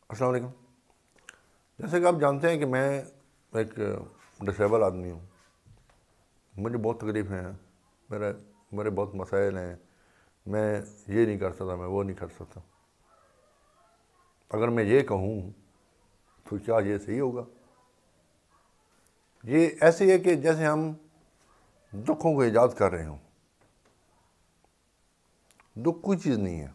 السلام علیکم. جیسے کہ آپ جانتے ہیں کہ میں ایک ڈسیبل آدمی ہوں. مجھے بہت تکلیف ہیں, میرے بہت مسائل ہیں. میں یہ نہیں کر سکتا, میں وہ نہیں کر سکتا. اگر میں یہ کہوں تو کیا یہ صحیح ہوگا؟ یہ ایسے ہے کہ جیسے ہم دکھوں کو ایجاد کر رہے ہوں. دکھ کوئی چیز نہیں ہے,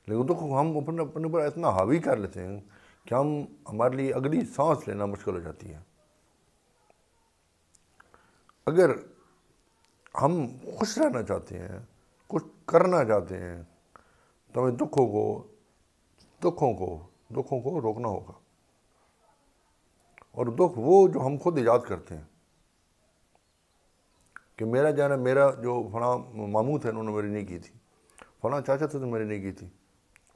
لیکن دکھ کو ہم اپنے اوپر اتنا حاوی کر لیتے ہیں کہ ہمارے لیے اگلی سانس لینا مشکل ہو جاتی ہے. اگر ہم خوش رہنا چاہتے ہیں, کچھ کرنا چاہتے ہیں, تو ہمیں دکھوں کو روکنا ہوگا. اور دکھ وہ جو ہم خود ایجاد کرتے ہیں کہ میرا جو فلاں ماموں تھے انہوں نے میری نہیں کی تھی, فلاں چاچا تھے تو میری نہیں کی تھی,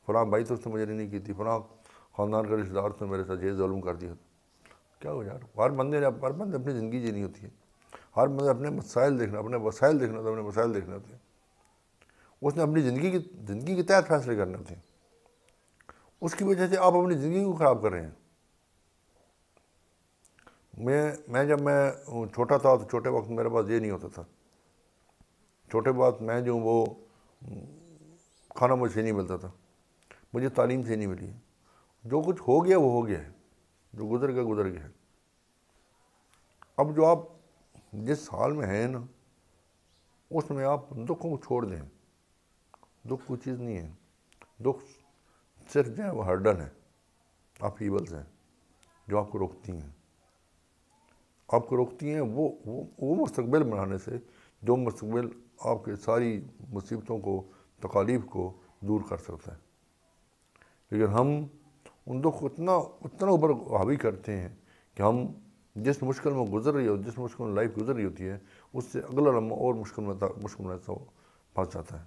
فلاں بھائی تو اس نے مجھے نہیں کی تھی, فلاں خاندان کا رشتہ دار تو میرے ساتھ یہ ظلم کر دیا. کیا ہو یار, ہر بندے اپنی زندگی جینی ہوتی ہے. ہر بندے اپنے وسائل دیکھنا تو اپنے وسائل دیکھنا ہوتے ہیں. اس نے اپنی زندگی کے تحت فیصلے کرنے ہوتے ہیں. اس کی وجہ سے آپ اپنی زندگی کو خراب کر رہے ہیں. جب میں چھوٹا تھا تو چھوٹے وقت میرے پاس یہ نہیں ہوتا تھا. چھوٹے وقت میں جو وہ کھانا مجھ سے نہیں ملتا تھا, مجھے تعلیم سے نہیں ملی ہے. جو کچھ ہو گیا وہ ہو گیا ہے, جو گزر گیا ہے. اب جو آپ جس حال میں ہیں نا, اس میں آپ دکھوں کو چھوڑ دیں. دکھ کوئی چیز نہیں ہے. دکھ صرف جو ہے وہ ہرڈن ہے, آپ ایولز ہیں جو آپ کو روکتی ہیں. وہ مستقبل بنانے سے جو مستقبل آپ کے ساری مصیبتوں کو, تکالیف کو دور کر سکتا ہے. لیکن ہم ان دکھ کو اتنا اوپر حاوی کرتے ہیں کہ ہم جس مشکل میں گزر رہی ہو, جس مشکل میں لائف گزر رہی ہوتی ہے, اس سے اگلا لمحہ اور مشکل میں پھنس جاتا ہے.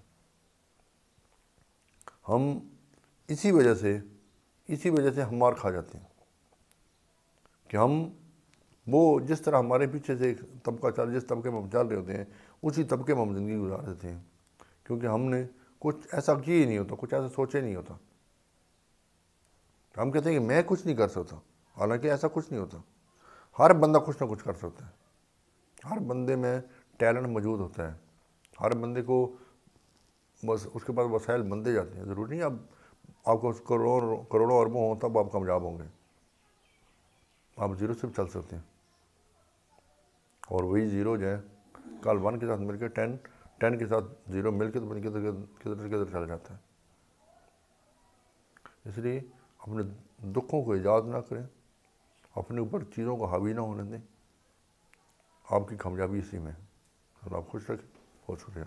ہم اسی وجہ سے ہم مار کھا جاتے ہیں کہ ہم وہ جس طرح ہمارے پیچھے سے ایک طبقہ جس طبقے میں ہم چل رہے ہوتے ہیں, اسی طبقے میں ہم زندگی گزار دیتے ہیں. کیونکہ ہم نے کچھ ایسا کیا ہی نہیں ہوتا, کچھ ایسا سوچے نہیں ہوتا. ہم کہتے ہیں کہ میں کچھ نہیں کر سکتا, حالانکہ ایسا کچھ نہیں ہوتا. ہر بندہ کچھ نہ کچھ کر سکتا ہے. ہر بندے میں ٹیلنٹ موجود ہوتا ہے. ہر بندے کو بس اس کے پاس وسائل بنتے جاتے ہیں. ضروری نہیں آپ کو کروڑوں اربوں ہوں تب آپ کامیاب ہوں گے. آپ زیرو سے بھی چل سکتے ہیں, اور وہی زیرو جو ہے کل 1 کے ساتھ مل کے 10 کے ساتھ زیرو مل کے تو کدھر چل جاتا ہے. اس لیے اپنے دکھوں کو ایجاد نہ کریں, اپنے اوپر چیزوں کو حاوی نہ ہونے دیں. آپ کی کامیابی اسی میں ہے. اور آپ خوش رکھیں. بہت شکریہ.